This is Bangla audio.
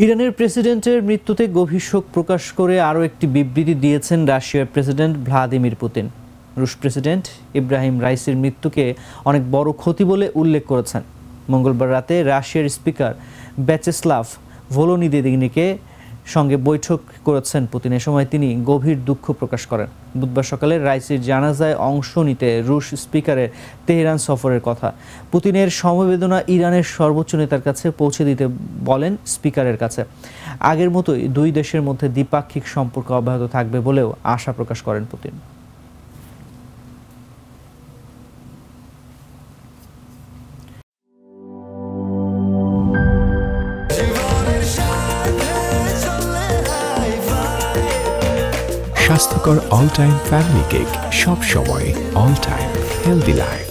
ইরানের প্রেসিডেন্টের মৃত্যুতে গভীর শোক প্রকাশ করে আরও একটি বিবৃতি দিয়েছেন রাশিয়ার প্রেসিডেন্ট ভ্লাদিমির পুতিন। রুশ প্রেসিডেন্ট ইব্রাহিম রাইসির মৃত্যুকে অনেক বড় ক্ষতি বলে উল্লেখ করেছেন। মঙ্গলবার রাতে রাশিয়ার স্পিকার ব্যাচেস্লাভ ভলোদিমিরকে সঙ্গে বৈঠক করেছেন পুতিন। এ সময় তিনি গভীর দুঃখ প্রকাশ করেন। বুধবার সকালে রাইসির জানাজায় অংশ নিতে রুশ স্পিকারের তেহরান সফরের কথা। পুতিনের সমবেদনা ইরানের সর্বোচ্চ নেতার কাছে পৌঁছে দিতে বলেন স্পিকারের কাছে। আগের মতোই দুই দেশের মধ্যে দ্বিপাক্ষিক সম্পর্ক অব্যাহত থাকবে বলেও আশা প্রকাশ করেন পুতিন। স্বাস্থ্যকর অল টাইম ফ্যামিলি কেক, সব সময় অল টাইম হেলদি লাইফ।